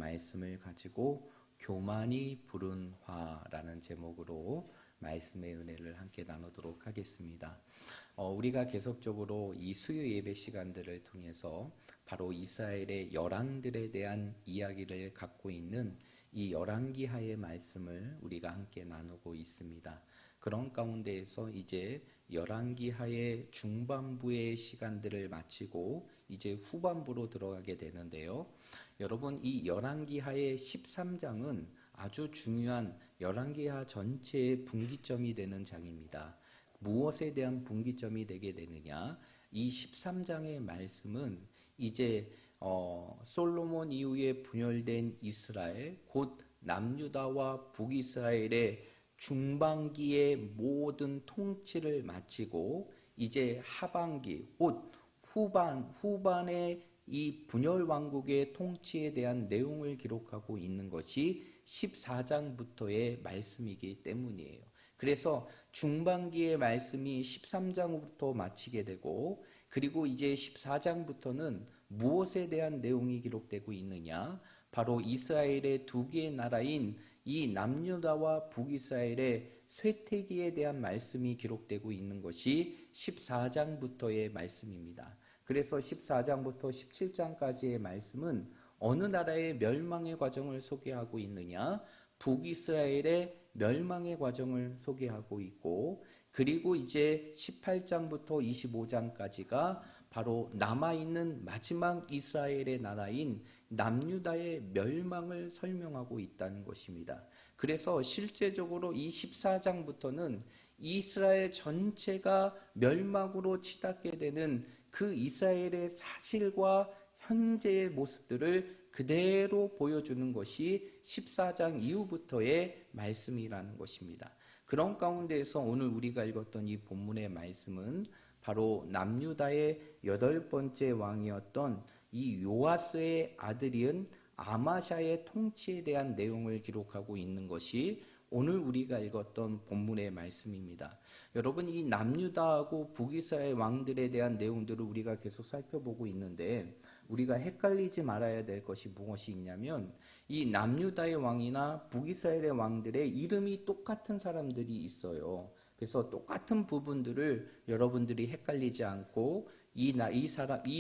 말씀을 가지고 교만이 부른 화라는 제목으로 말씀의 은혜를 함께 나누도록 하겠습니다. 우리가 계속적으로 이 수요 예배 시간들을 통해서 바로 이스라엘의 열왕들에 대한 이야기를 갖고 있는 이 열왕기하의 말씀을 우리가 함께 나누고 있습니다. 그런 가운데에서 이제 열왕기하의 중반부의 시간들을 마치고 이제 후반부로 들어가게 되는데요. 여러분, 이 열왕기하의 13장은 아주 중요한 열왕기하 전체의 분기점이 되는 장입니다. 무엇에 대한 분기점이 되게 되느냐? 이 13장의 말씀은 이제 솔로몬 이후에 분열된 이스라엘, 곧 남유다와 북이스라엘의 중반기의 모든 통치를 마치고 이제 하반기, 곧 후반의 이 분열 왕국의 통치에 대한 내용을 기록하고 있는 것이 14장부터의 말씀이기 때문이에요. 그래서 중반기의 말씀이 13장부터 마치게 되고, 그리고 이제 14장부터는 무엇에 대한 내용이 기록되고 있느냐? 바로 이스라엘의 두 개의 나라인 이 남유다와 북이스라엘의 쇠퇴기에 대한 말씀이 기록되고 있는 것이 14장부터의 말씀입니다. 그래서 14장부터 17장까지의 말씀은 어느 나라의 멸망의 과정을 소개하고 있느냐? 북이스라엘의 멸망의 과정을 소개하고 있고, 그리고 이제 18장부터 25장까지가 바로 남아있는 마지막 이스라엘의 나라인 남유다의 멸망을 설명하고 있다는 것입니다. 그래서 실제적으로 이 14장부터는 이스라엘 전체가 멸망으로 치닫게 되는 그 이스라엘의 사실과 현재의 모습들을 그대로 보여주는 것이 14장 이후부터의 말씀이라는 것입니다. 그런 가운데에서 오늘 우리가 읽었던 이 본문의 말씀은 바로 남유다의 8번째 왕이었던 이 요아스의 아들인 아마샤의 통치에 대한 내용을 기록하고 있는 것이 오늘 우리가 읽었던 본문의 말씀입니다. 여러분, 이 남유다하고 북이스라엘 왕들에 대한 내용들을 우리가 계속 살펴보고 있는데, 우리가 헷갈리지 말아야 될 것이 무엇이 있냐면, 이 남유다의 왕이나 북이스라엘의 왕들의 이름이 똑같은 사람들이 있어요. 그래서 똑같은 부분들을 여러분들이 헷갈리지 않고 이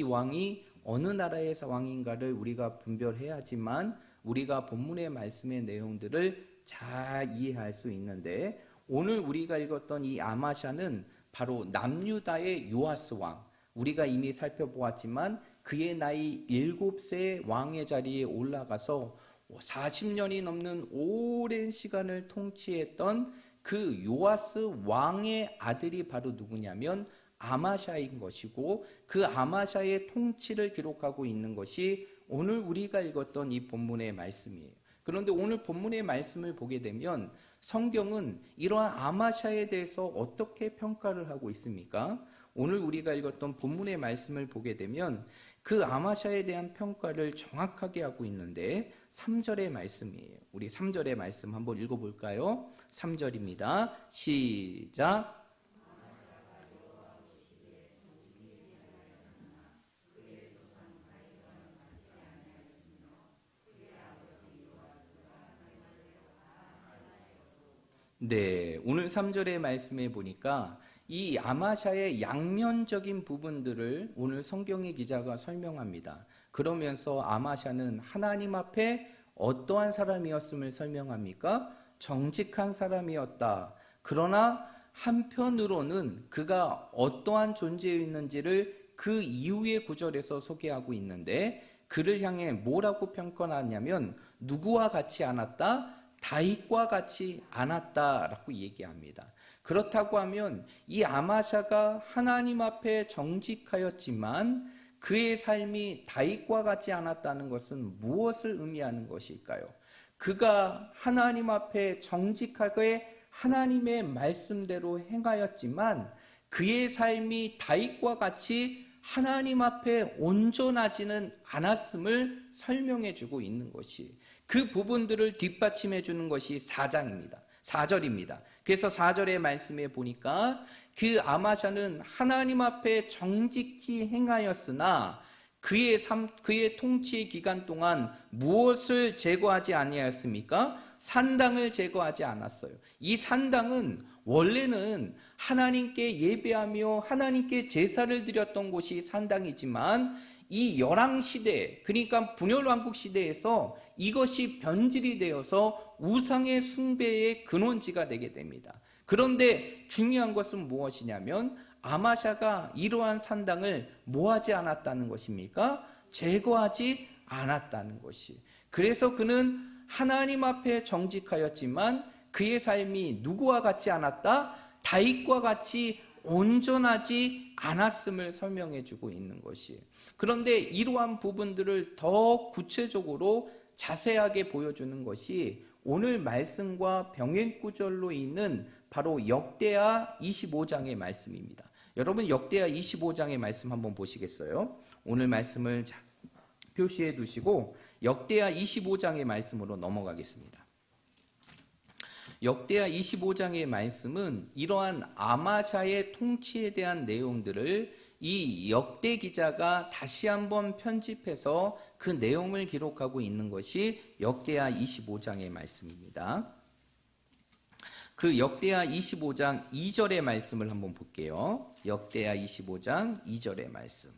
왕이 어느 나라의 왕인가를 우리가 분별해야지만 우리가 본문의 말씀의 내용들을 잘 이해할 수 있는데, 오늘 우리가 읽었던 이 아마샤는 바로 남유다의 요아스 왕, 우리가 이미 살펴보았지만 그의 나이 7세 왕의 자리에 올라가서 40년이 넘는 오랜 시간을 통치했던 그 요아스 왕의 아들이 바로 누구냐면 아마샤인 것이고, 그 아마샤의 통치를 기록하고 있는 것이 오늘 우리가 읽었던 이 본문의 말씀이에요. 그런데 오늘 본문의 말씀을 보게 되면 성경은 이러한 아마샤에 대해서 어떻게 평가를 하고 있습니까? 오늘 우리가 읽었던 본문의 말씀을 보게 되면 그 아마샤에 대한 평가를 정확하게 하고 있는데 3절의 말씀이에요. 우리 3절의 말씀 한번 읽어볼까요? 3절입니다. 시작. 네, 오늘 3절의 말씀에 보니까 이 아마샤의 양면적인 부분들을 오늘 성경의 기자가 설명합니다. 그러면서 아마샤는 하나님 앞에 어떠한 사람이었음을 설명합니까? 정직한 사람이었다. 그러나 한편으로는 그가 어떠한 존재였는지를 그 이후의 구절에서 소개하고 있는데, 그를 향해 뭐라고 평가하냐면 누구와 같지 않았다? 다윗과 같이 않았다라고 얘기합니다. 그렇다고 하면 이 아마샤가 하나님 앞에 정직하였지만 그의 삶이 다윗과 같지 않았다는 것은 무엇을 의미하는 것일까요? 그가 하나님 앞에 정직하게 하나님의 말씀대로 행하였지만 그의 삶이 다윗과 같이 하나님 앞에 온전하지는 않았음을 설명해 주고 있는 것이, 그 부분들을 뒷받침해 주는 것이 4절입니다. 그래서 4절의 말씀에 보니까 그 아마샤는 하나님 앞에 정직히 행하였으나 그의 통치 기간 동안 무엇을 제거하지 아니하였습니까? 산당을 제거하지 않았어요. 이 산당은 원래는 하나님께 예배하며 하나님께 제사를 드렸던 곳이 산당이지만 이 열왕시대, 그러니까 분열왕국 시대에서 이것이 변질이 되어서 우상의 숭배의 근원지가 되게 됩니다. 그런데 중요한 것은 무엇이냐면 아마샤가 이러한 산당을 뭐하지 않았다는 것입니까? 제거하지 않았다는 것이. 그래서 그는 하나님 앞에 정직하였지만 그의 삶이 누구와 같지 않았다? 다윗과 같이 온전하지 않았음을 설명해 주고 있는 것이. 그런데 이러한 부분들을 더 구체적으로 자세하게 보여주는 것이 오늘 말씀과 병행구절로 있는 바로 역대하 25장의 말씀입니다. 여러분 역대하 25장의 말씀 한번 보시겠어요? 오늘 말씀을 표시해 두시고 역대하 25장의 말씀으로 넘어가겠습니다. 역대하 25장의 말씀은 이러한 아마샤의 통치에 대한 내용들을 이 역대 기자가 다시 한번 편집해서 그 내용을 기록하고 있는 것이 역대하 25장의 말씀입니다. 그 역대하 25장 2절의 말씀을 한번 볼게요. 역대하 25장 2절의 말씀.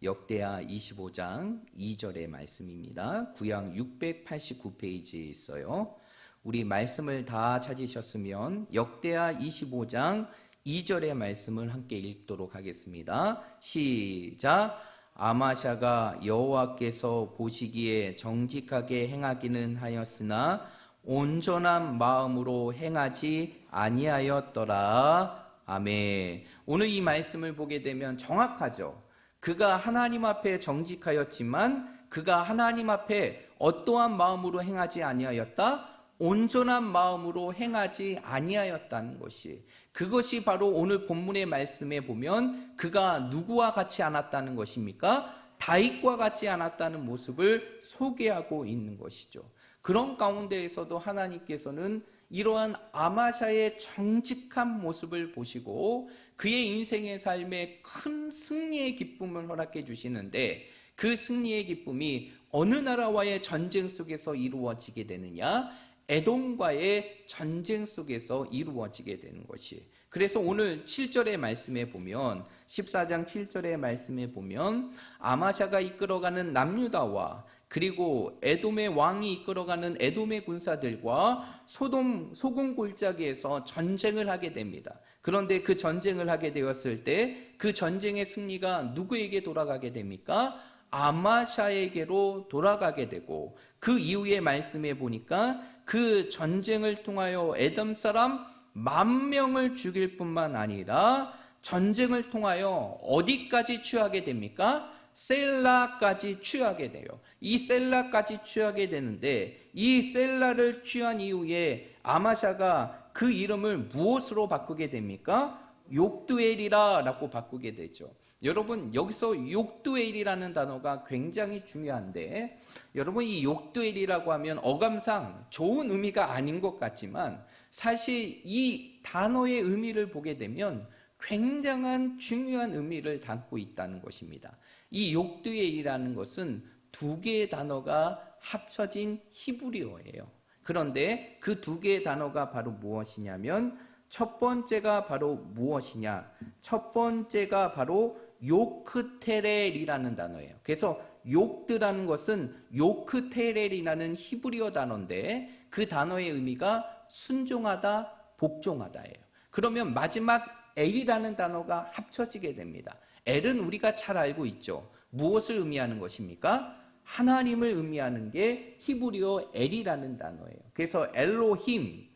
역대하 25장 2절의 말씀입니다. 구약 689페이지에 있어요. 우리 말씀을 다 찾으셨으면 역대하 25장 2절의 말씀을 함께 읽도록 하겠습니다. 시작. 아마샤가 여호와께서 보시기에 정직하게 행하기는 하였으나 온전한 마음으로 행하지 아니하였더라. 아멘. 오늘 이 말씀을 보게 되면 정확하죠. 그가 하나님 앞에 정직하였지만 그가 하나님 앞에 어떠한 마음으로 행하지 아니하였다? 온전한 마음으로 행하지 아니하였다는 것이, 그것이 바로 오늘 본문의 말씀에 보면 그가 누구와 같지 않았다는 것입니까? 다윗과 같지 않았다는 모습을 소개하고 있는 것이죠. 그런 가운데에서도 하나님께서는 이러한 아마샤의 정직한 모습을 보시고 그의 인생의 삶에 큰 승리의 기쁨을 허락해 주시는데, 그 승리의 기쁨이 어느 나라와의 전쟁 속에서 이루어지게 되느냐? 에돔과의 전쟁 속에서 이루어지게 되는 것이. 그래서 오늘 7절의 말씀에 보면, 14장 7절의 말씀에 보면 아마샤가 이끌어가는 남유다와 그리고 에돔의 왕이 이끌어가는 에돔의 군사들과 소금 골짜기에서 전쟁을 하게 됩니다. 그런데 그 전쟁을 하게 되었을 때 그 전쟁의 승리가 누구에게 돌아가게 됩니까? 아마샤에게로 돌아가게 되고, 그 이후의 말씀에 보니까 그 전쟁을 통하여 에돔 사람 10,000명을 죽일 뿐만 아니라 전쟁을 통하여 어디까지 취하게 됩니까? 셀라까지 취하게 돼요. 이 셀라까지 취하게 되는데, 이 셀라를 취한 이후에 아마샤가 그 이름을 무엇으로 바꾸게 됩니까? 욕두엘이라 라고 바꾸게 되죠. 여러분, 여기서 욕두엘이라는 단어가 굉장히 중요한데, 여러분, 이 욕두엘이라고 하면 어감상 좋은 의미가 아닌 것 같지만 사실 이 단어의 의미를 보게 되면 굉장한 중요한 의미를 담고 있다는 것입니다. 이 욕두엘이라는 것은 두 개의 단어가 합쳐진 히브리어예요. 그런데 그 두 개의 단어가 바로 무엇이냐면, 첫 번째가 바로 무엇이냐? 첫 번째가 바로 요크테렐이라는 단어예요. 그래서 욕드라는 것은 요크테렐이라는 히브리어 단어인데, 그 단어의 의미가 순종하다, 복종하다예요. 그러면 마지막 엘이라는 단어가 합쳐지게 됩니다. 엘은 우리가 잘 알고 있죠. 무엇을 의미하는 것입니까? 하나님을 의미하는 게 히브리어 엘이라는 단어예요. 그래서 엘로힘,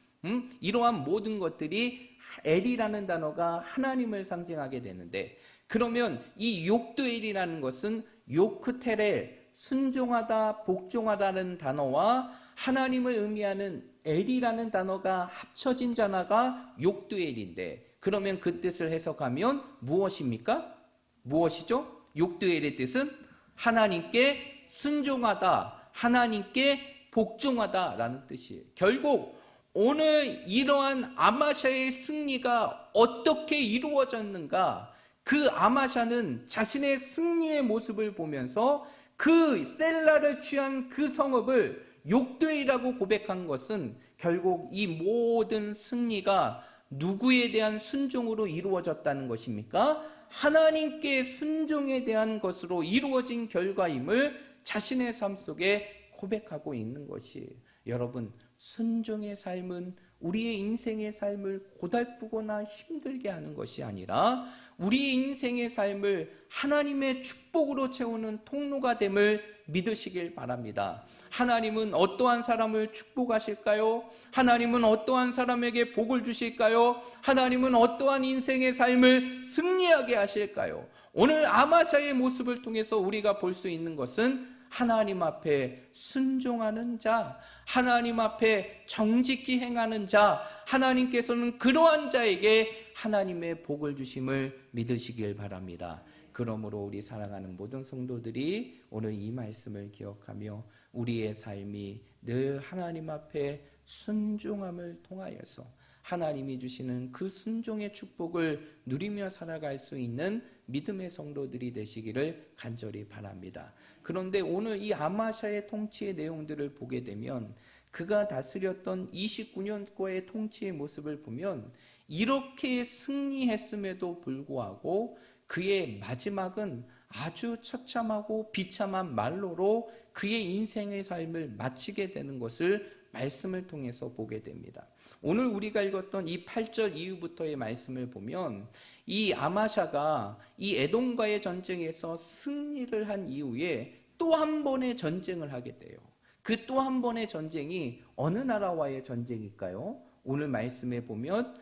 이러한 모든 것들이 엘이라는 단어가 하나님을 상징하게 되는데, 그러면 이 욕드엘이라는 것은 요크테렐, 순종하다, 복종하다는 단어와 하나님을 의미하는 엘이라는 단어가 합쳐진 단어가 욕드엘인데, 그러면 그 뜻을 해석하면 무엇입니까? 무엇이죠? 욕드엘의 뜻은 하나님께 순종하다, 하나님께 복종하다라는 뜻이에요. 결국 오늘 이러한 아마샤의 승리가 어떻게 이루어졌는가? 그 아마샤는 자신의 승리의 모습을 보면서 그 셀라를 취한 그 성읍을 욕되이라고 고백한 것은 결국 이 모든 승리가 누구에 대한 순종으로 이루어졌다는 것입니까? 하나님께 순종에 대한 것으로 이루어진 결과임을 자신의 삶 속에 고백하고 있는 것이에요. 여러분, 순종의 삶은 우리의 인생의 삶을 고달프거나 힘들게 하는 것이 아니라 우리의 인생의 삶을 하나님의 축복으로 채우는 통로가 됨을 믿으시길 바랍니다. 하나님은 어떠한 사람을 축복하실까요? 하나님은 어떠한 사람에게 복을 주실까요? 하나님은 어떠한 인생의 삶을 승리하게 하실까요? 오늘 아마샤의 모습을 통해서 우리가 볼 수 있는 것은 하나님 앞에 순종하는 자, 하나님 앞에 정직히 행하는 자, 하나님께서는 그러한 자에게 하나님의 복을 주심을 믿으시길 바랍니다. 그러므로 우리 사랑하는 모든 성도들이 오늘 이 말씀을 기억하며 우리의 삶이 늘 하나님 앞에 순종함을 통하여서 하나님이 주시는 그 순종의 축복을 누리며 살아갈 수 있는 믿음의 성도들이 되시기를 간절히 바랍니다. 그런데 오늘 이 아마샤의 통치의 내용들을 보게 되면 그가 다스렸던 29년과의 통치의 모습을 보면 이렇게 승리했음에도 불구하고 그의 마지막은 아주 처참하고 비참한 말로로 그의 인생의 삶을 마치게 되는 것을 말씀을 통해서 보게 됩니다. 오늘 우리가 읽었던 이 8절 이후부터의 말씀을 보면 이 아마샤가 이 에돔과의 전쟁에서 승리를 한 이후에 또 한 번의 전쟁을 하게 돼요. 그 또 한 번의 전쟁이 어느 나라와의 전쟁일까요? 오늘 말씀에 보면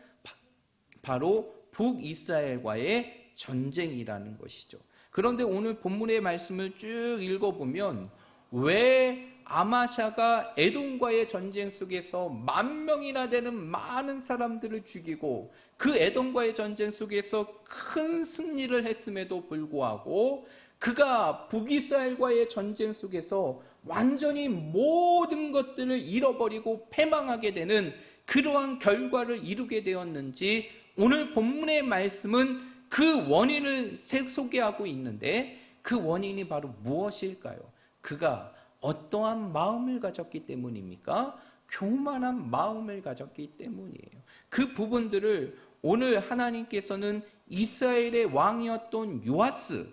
바로 북이스라엘과의 전쟁이라는 것이죠. 그런데 오늘 본문의 말씀을 쭉 읽어보면 왜 아마샤가 에돔과의 전쟁 속에서 10,000명이나 되는 많은 사람들을 죽이고 그 에돔과의 전쟁 속에서 큰 승리를 했음에도 불구하고 그가 북이스라엘과의 전쟁 속에서 완전히 모든 것들을 잃어버리고 패망하게 되는 그러한 결과를 이루게 되었는지 오늘 본문의 말씀은 그 원인을 소개하고 있는데 그 원인이 바로 무엇일까요? 그가 어떠한 마음을 가졌기 때문입니까? 교만한 마음을 가졌기 때문이에요. 그 부분들을 오늘 하나님께서는 이스라엘의 왕이었던 요아스,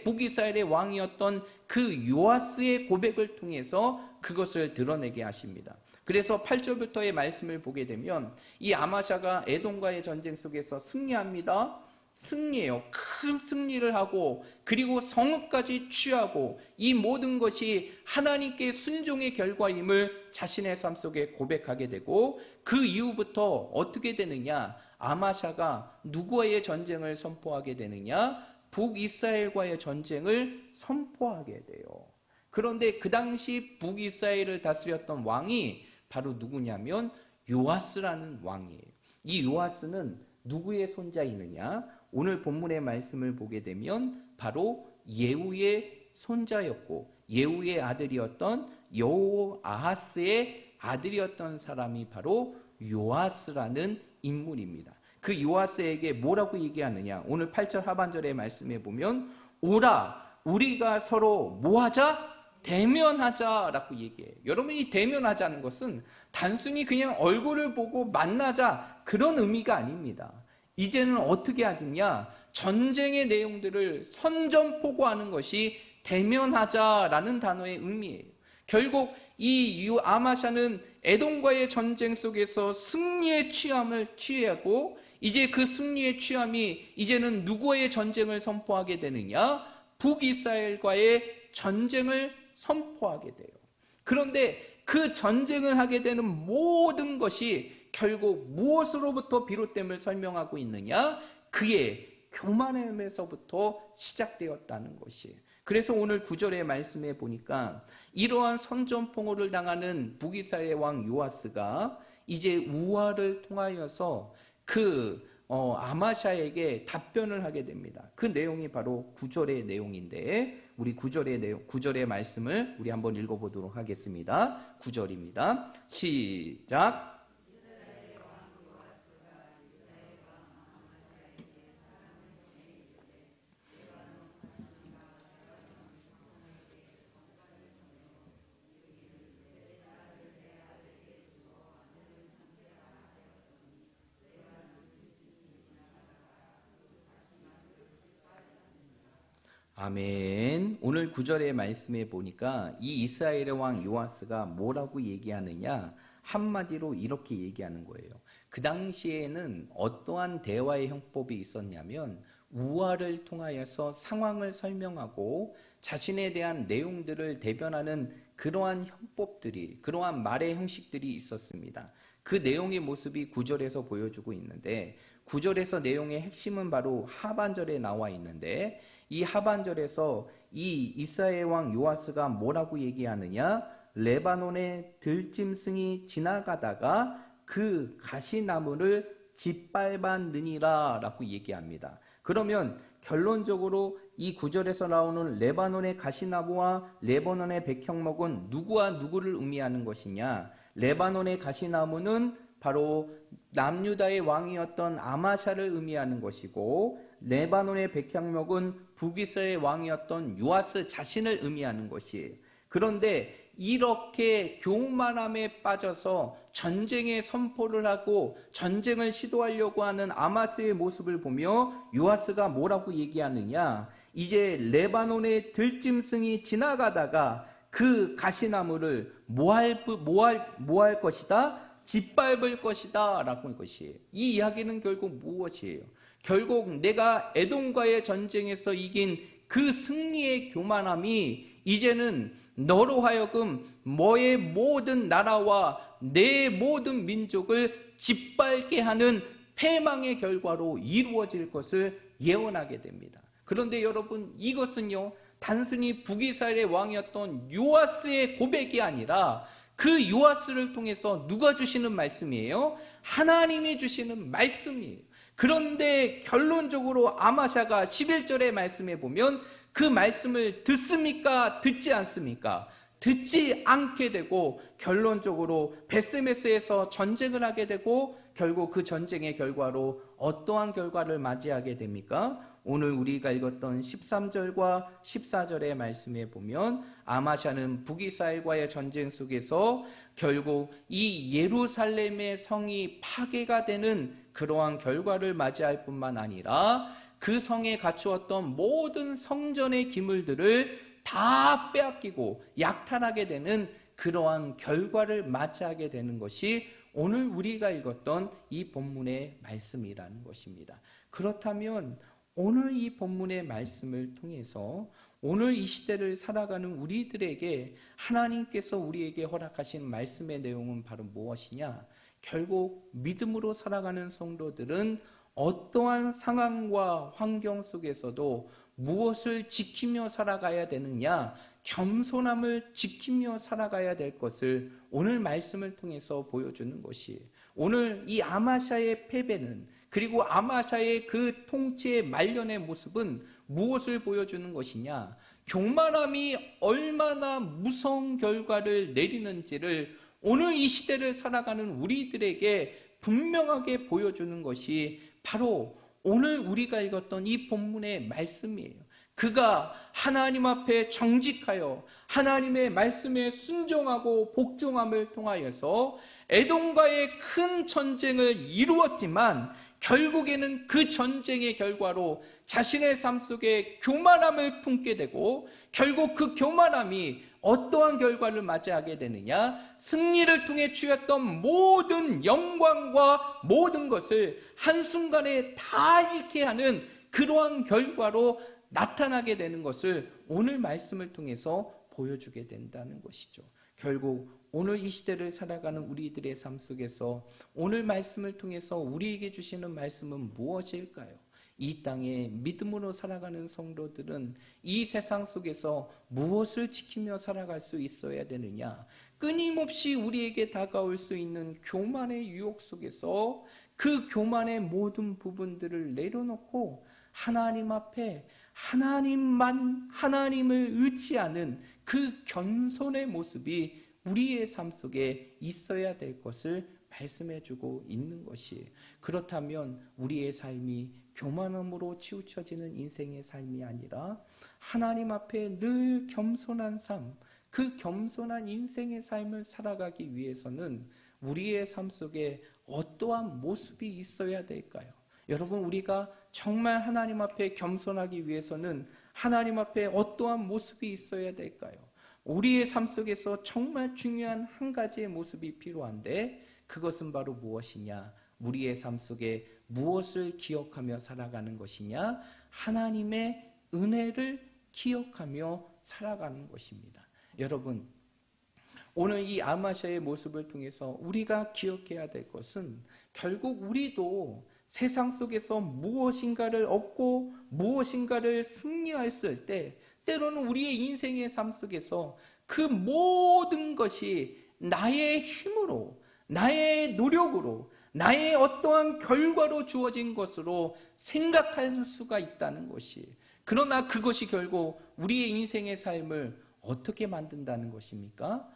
북이스라엘의 왕이었던 그 요아스의 고백을 통해서 그것을 드러내게 하십니다. 그래서 8절부터의 말씀을 보게 되면 이 아마샤가 에돔과의 전쟁 속에서 승리합니다. 승리해요. 큰 승리를 하고 그리고 성읍까지 취하고 이 모든 것이 하나님께 순종의 결과임을 자신의 삶 속에 고백하게 되고 그 이후부터 어떻게 되느냐? 아마샤가 누구와의 전쟁을 선포하게 되느냐? 북이스라엘과의 전쟁을 선포하게 돼요. 그런데 그 당시 북이스라엘을 다스렸던 왕이 바로 누구냐면 요아스라는 왕이에요. 이 요아스는 누구의 손자이느냐? 오늘 본문의 말씀을 보게 되면 바로 예후의 손자였고 예후의 아들이었던 여호아하스의 아들이었던 사람이 바로 요아스라는 인물입니다. 그 요아스에게 뭐라고 얘기하느냐? 오늘 8절 하반절의 말씀에 보면 오라 우리가 서로 뭐하자? 대면하자라고 얘기해요. 여러분이 대면하자는 것은 단순히 그냥 얼굴을 보고 만나자 그런 의미가 아닙니다. 이제는 어떻게 하느냐? 전쟁의 내용들을 선전포고하는 것이 대면하자라는 단어의 의미예요. 결국 이 아마샤는 에돔과의 전쟁 속에서 승리의 취함을 취하고 이제 그 승리의 취함이 이제는 누구의 전쟁을 선포하게 되느냐? 북이스라엘과의 전쟁을 선포하게 돼요. 그런데 그 전쟁을 하게 되는 모든 것이 결국 무엇으로부터 비롯됨을 설명하고 있느냐? 그의 교만함에서부터 시작되었다는 것이에요. 그래서 오늘 9절의 말씀에 보니까 이러한 선전포고를 당하는 북이스라엘의 왕 요아스가 이제 우화를 통하여서 아마샤에게 답변을 하게 됩니다. 그 내용이 바로 9절의 내용인데 우리 9절의 말씀을 우리 한번 읽어보도록 하겠습니다. 9절입니다. 시작. 아멘. 오늘 9절의 말씀에 보니까 이 이스라엘의 왕 요아스가 뭐라고 얘기하느냐? 한마디로 이렇게 얘기하는 거예요. 그 당시에는 어떠한 대화의 형법이 있었냐면 우화를 통하여서 상황을 설명하고 자신에 대한 내용들을 대변하는 그러한 형법들이, 그러한 말의 형식들이 있었습니다. 그 내용의 모습이 9절에서 보여주고 있는데 9절에서 내용의 핵심은 바로 하반절에 나와 있는데 이 하반절에서 이 이스라엘 왕 요아스가 뭐라고 얘기하느냐? 레바논의 들짐승이 지나가다가 그 가시나무를 짓밟았느니라 라고 얘기합니다. 그러면 결론적으로 이 구절에서 나오는 레바논의 가시나무와 레바논의 백향목은 누구와 누구를 의미하는 것이냐? 레바논의 가시나무는 바로 남유다의 왕이었던 아마샤를 의미하는 것이고 레바논의 백향목은 북이스라엘의 왕이었던 요아스 자신을 의미하는 것이에요. 그런데 이렇게 교만함에 빠져서 전쟁의 선포를 하고 전쟁을 시도하려고 하는 아마스의 모습을 보며 요아스가 뭐라고 얘기하느냐? 이제 레바논의 들짐승이 지나가다가 그 가시나무를 뭐 할 것이다? 짓밟을 것이다 라고 할 것이에요. 이 이야기는 결국 무엇이에요? 결국 내가 에돔과의 전쟁에서 이긴 그 승리의 교만함이 이제는 너로 하여금 너의 모든 나라와 내 모든 민족을 짓밟게 하는 패망의 결과로 이루어질 것을 예언하게 됩니다. 그런데 여러분, 이것은요 단순히 북이스라엘의 왕이었던 요아스의 고백이 아니라 그 요아스를 통해서 누가 주시는 말씀이에요? 하나님이 주시는 말씀이에요. 그런데 결론적으로 아마샤가 11절의 말씀에 보면 그 말씀을 듣습니까? 듣지 않습니까? 듣지 않게 되고 결론적으로 베스메스에서 전쟁을 하게 되고 결국 그 전쟁의 결과로 어떠한 결과를 맞이하게 됩니까? 오늘 우리가 읽었던 13절과 14절의 말씀에 보면 아마샤는 북이스라엘과의 전쟁 속에서 결국 이 예루살렘의 성이 파괴가 되는 그러한 결과를 맞이할 뿐만 아니라 그 성에 갖추었던 모든 성전의 기물들을 다 빼앗기고 약탈하게 되는 그러한 결과를 맞이하게 되는 것이 오늘 우리가 읽었던 이 본문의 말씀이라는 것입니다. 그렇다면 오늘 이 본문의 말씀을 통해서 오늘 이 시대를 살아가는 우리들에게 하나님께서 우리에게 허락하신 말씀의 내용은 바로 무엇이냐? 결국 믿음으로 살아가는 성도들은 어떠한 상황과 환경 속에서도 무엇을 지키며 살아가야 되느냐? 겸손함을 지키며 살아가야 될 것을 오늘 말씀을 통해서 보여주는 것이 오늘 이 아마샤의 패배는 그리고 아마샤의 그 통치의 말년의 모습은 무엇을 보여주는 것이냐? 교만함이 얼마나 무서운 결과를 내리는지를 오늘 이 시대를 살아가는 우리들에게 분명하게 보여주는 것이 바로 오늘 우리가 읽었던 이 본문의 말씀이에요. 그가 하나님 앞에 정직하여 하나님의 말씀에 순종하고 복종함을 통하여서 에돔과의 큰 전쟁을 이루었지만 결국에는 그 전쟁의 결과로 자신의 삶 속에 교만함을 품게 되고 결국 그 교만함이 어떠한 결과를 맞이하게 되느냐? 승리를 통해 취했던 모든 영광과 모든 것을 한순간에 다 잃게 하는 그러한 결과로 나타나게 되는 것을 오늘 말씀을 통해서 보여주게 된다는 것이죠. 결국 오늘 이 시대를 살아가는 우리들의 삶 속에서 오늘 말씀을 통해서 우리에게 주시는 말씀은 무엇일까요? 이 땅에 믿음으로 살아가는 성도들은 이 세상 속에서 무엇을 지키며 살아갈 수 있어야 되느냐? 끊임없이 우리에게 다가올 수 있는 교만의 유혹 속에서 그 교만의 모든 부분들을 내려놓고 하나님 앞에 하나님을 의지하는 그 겸손의 모습이 우리의 삶 속에 있어야 될 것을 말씀해주고 있는 것이에요. 그렇다면 우리의 삶이 교만함으로 치우쳐지는 인생의 삶이 아니라 하나님 앞에 늘 겸손한 삶, 그 겸손한 인생의 삶을 살아가기 위해서는 우리의 삶 속에 어떠한 모습이 있어야 될까요? 여러분, 우리가 정말 하나님 앞에 겸손하기 위해서는 하나님 앞에 어떠한 모습이 있어야 될까요? 우리의 삶 속에서 정말 중요한 한 가지의 모습이 필요한데 그것은 바로 무엇이냐? 우리의 삶 속에 무엇을 기억하며 살아가는 것이냐? 하나님의 은혜를 기억하며 살아가는 것입니다. 여러분, 오늘 이 아마샤의 모습을 통해서 우리가 기억해야 될 것은 결국 우리도 세상 속에서 무엇인가를 얻고 무엇인가를 승리했을 때 때로는 우리의 인생의 삶 속에서 그 모든 것이 나의 힘으로, 나의 노력으로, 나의 어떠한 결과로 주어진 것으로 생각할 수가 있다는 것이, 그러나 그것이 결국 우리의 인생의 삶을 어떻게 만든다는 것입니까?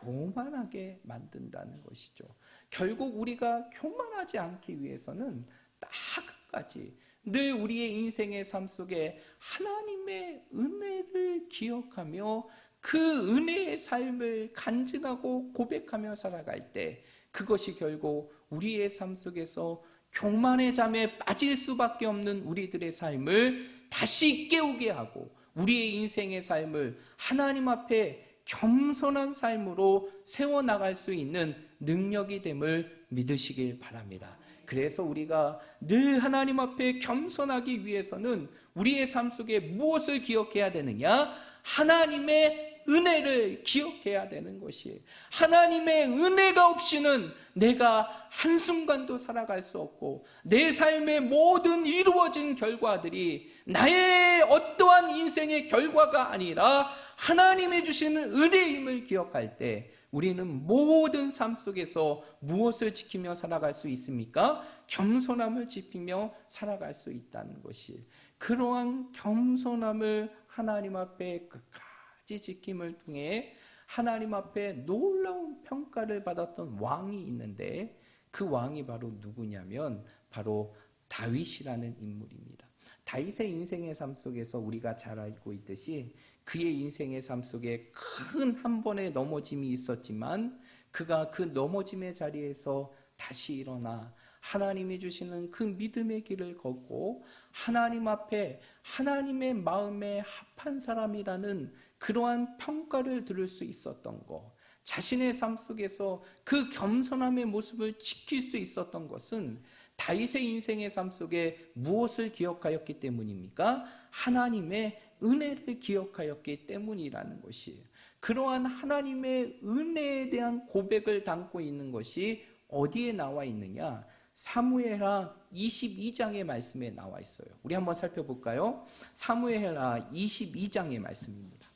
교만하게 만든다는 것이죠. 결국 우리가 교만하지 않기 위해서는 딱 한 가지, 늘 우리의 인생의 삶 속에 하나님의 은혜를 기억하며 그 은혜의 삶을 간증하고 고백하며 살아갈 때 그것이 결국 우리의 삶 속에서 교만의 잠에 빠질 수밖에 없는 우리들의 삶을 다시 깨우게 하고 우리의 인생의 삶을 하나님 앞에 겸손한 삶으로 세워나갈 수 있는 능력이 됨을 믿으시길 바랍니다. 그래서 우리가 늘 하나님 앞에 겸손하기 위해서는 우리의 삶 속에 무엇을 기억해야 되느냐? 하나님의 은혜를 기억해야 되는 것이에요. 하나님의 은혜가 없이는 내가 한순간도 살아갈 수 없고 내 삶의 모든 이루어진 결과들이 나의 어떠한 인생의 결과가 아니라 하나님이 주시는 은혜임을 기억할 때 우리는 모든 삶 속에서 무엇을 지키며 살아갈 수 있습니까? 겸손함을 지키며 살아갈 수 있다는 것이, 그러한 겸손함을 하나님 앞에 끝까지 지킴을 통해 하나님 앞에 놀라운 평가를 받았던 왕이 있는데 그 왕이 바로 누구냐면 바로 다윗이라는 인물입니다. 다윗의 인생의 삶 속에서 우리가 잘 알고 있듯이 그의 인생의 삶 속에 큰 한 번의 넘어짐이 있었지만 그가 그 넘어짐의 자리에서 다시 일어나 하나님이 주시는 그 믿음의 길을 걷고 하나님 앞에 하나님의 마음에 합한 사람이라는 그러한 평가를 들을 수 있었던 것, 자신의 삶 속에서 그 겸손함의 모습을 지킬 수 있었던 것은 다윗의 인생의 삶 속에 무엇을 기억하였기 때문입니까? 하나님의 은혜를 기억하였기 때문이라는 것이에요. 그러한 하나님의 은혜에 대한 고백을 담고 있는 것이 어디에 나와 있느냐? 사무엘하 22장의 말씀에 나와 있어요. 우리 한번 살펴볼까요? 사무엘하 22장의 말씀입니다.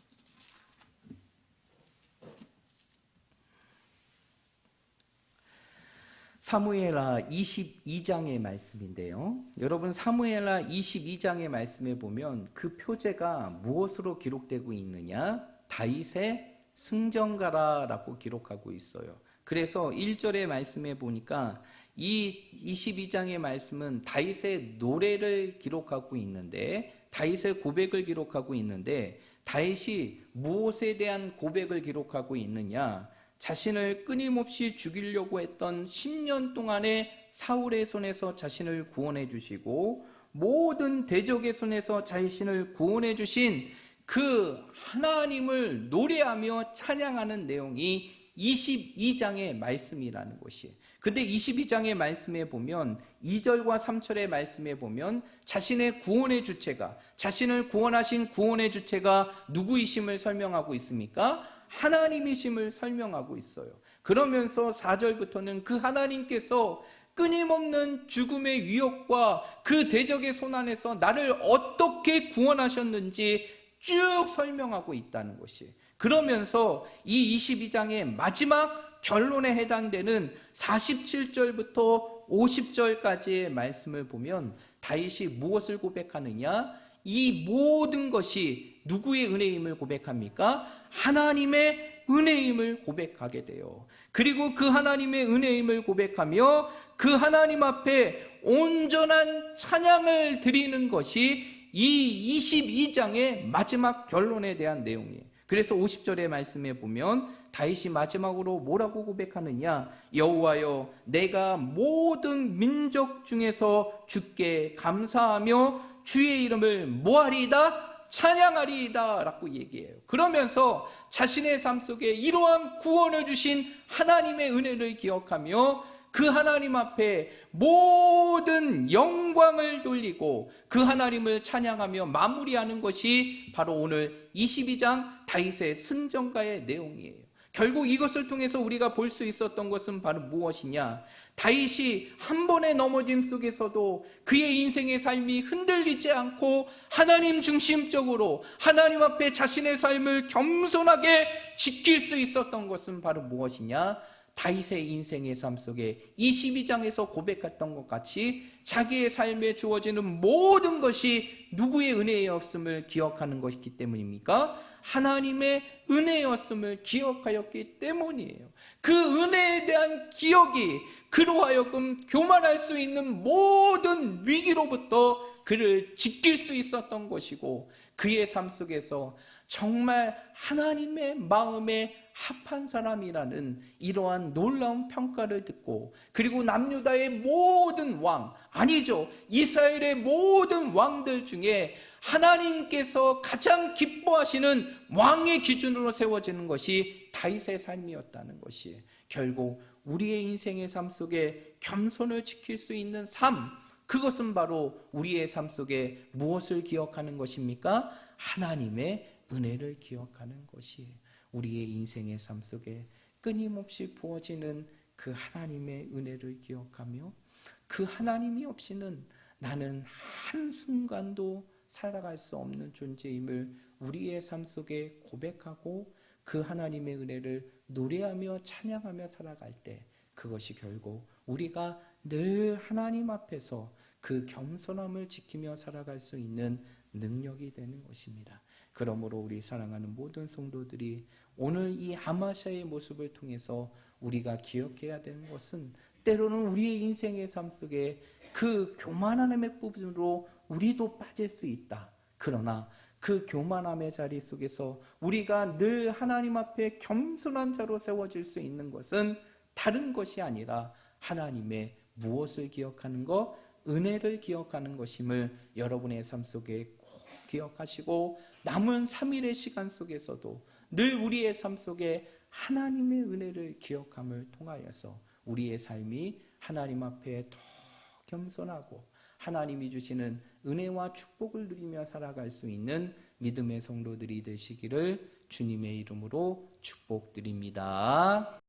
사무엘하 22장의 말씀인데요. 여러분, 사무엘하 22장의 말씀에 보면 그 표제가 무엇으로 기록되고 있느냐? 다윗의 승전가라라고 기록하고 있어요. 그래서 1절의 말씀에 보니까 이 22장의 말씀은 다윗의 노래를 기록하고 있는데, 다윗의 고백을 기록하고 있는데, 다윗이 무엇에 대한 고백을 기록하고 있느냐? 자신을 끊임없이 죽이려고 했던 10년 동안의 사울의 손에서 자신을 구원해 주시고 모든 대적의 손에서 자신을 구원해 주신 그 하나님을 노래하며 찬양하는 내용이 22장의 말씀이라는 것이에요. 근데 22장의 말씀에 보면 2절과 3절의 말씀에 보면 자신의 구원의 주체가, 자신을 구원하신 구원의 주체가 누구이심을 설명하고 있습니까? 하나님이심을 설명하고 있어요. 그러면서 4절부터는 그 하나님께서 끊임없는 죽음의 위협과 그 대적의 손안에서 나를 어떻게 구원하셨는지 쭉 설명하고 있다는 것이, 그러면서 이 22장의 마지막 결론에 해당되는 47절부터 50절까지의 말씀을 보면 다윗이 무엇을 고백하느냐? 이 모든 것이 누구의 은혜임을 고백합니까? 하나님의 은혜임을 고백하게 돼요. 그리고 그 하나님의 은혜임을 고백하며 그 하나님 앞에 온전한 찬양을 드리는 것이 이 22장의 마지막 결론에 대한 내용이에요. 그래서 50절의 말씀에 보면 다윗이 마지막으로 뭐라고 고백하느냐? 여호와여, 내가 모든 민족 중에서 주께 감사하며 주의 이름을 뭐하리이다? 찬양하리이다 라고 얘기해요. 그러면서 자신의 삶 속에 이러한 구원을 주신 하나님의 은혜를 기억하며 그 하나님 앞에 모든 영광을 돌리고 그 하나님을 찬양하며 마무리하는 것이 바로 오늘 22장 다윗의 승전가의 내용이에요. 결국 이것을 통해서 우리가 볼 수 있었던 것은 바로 무엇이냐? 다윗이 한 번의 넘어짐 속에서도 그의 인생의 삶이 흔들리지 않고 하나님 중심적으로 하나님 앞에 자신의 삶을 겸손하게 지킬 수 있었던 것은 바로 무엇이냐? 다윗의 인생의 삶 속에 22장에서 고백했던 것 같이 자기의 삶에 주어지는 모든 것이 누구의 은혜였음을 기억하는 것이기 때문입니까? 하나님의 은혜였음을 기억하였기 때문이에요. 그 은혜에 대한 기억이 그로 하여금 교만할 수 있는 모든 위기로부터 그를 지킬 수 있었던 것이고, 그의 삶 속에서 정말 하나님의 마음에 합한 사람이라는 이러한 놀라운 평가를 듣고, 그리고 남유다의 모든 왕, 아니죠, 이스라엘의 모든 왕들 중에 하나님께서 가장 기뻐하시는 왕의 기준으로 세워지는 것이 다윗의 삶이었다는 것이, 결국 우리의 인생의 삶 속에 겸손을 지킬 수 있는 삶, 그것은 바로 우리의 삶 속에 무엇을 기억하는 것입니까? 하나님의 은혜를 기억하는 것이에요. 우리의 인생의 삶 속에 끊임없이 부어지는 그 하나님의 은혜를 기억하며, 그 하나님이 없이는 나는 한순간도 살아갈 수 없는 존재임을 우리의 삶 속에 고백하고 그 하나님의 은혜를 노래하며 찬양하며 살아갈 때, 그것이 결국 우리가 늘 하나님 앞에서 그 겸손함을 지키며 살아갈 수 있는 능력이 되는 것입니다. 그러므로 우리 사랑하는 모든 성도들이 오늘 이 아마샤의 모습을 통해서 우리가 기억해야 되는 것은, 때로는 우리의 인생의 삶 속에 그 교만함의 부분으로 우리도 빠질 수 있다. 그러나 그 교만함의 자리 속에서 우리가 늘 하나님 앞에 겸손한 자로 세워질 수 있는 것은 다른 것이 아니라 하나님의 무엇을 기억하는 것? 은혜를 기억하는 것임을 여러분의 삶 속에 꼭 기억하시고, 남은 3일의 시간 속에서도 늘 우리의 삶 속에 하나님의 은혜를 기억함을 통하여서 우리의 삶이 하나님 앞에 더 겸손하고 하나님이 주시는 은혜와 축복을 누리며 살아갈 수 있는 믿음의 성도들이 되시기를 주님의 이름으로 축복드립니다.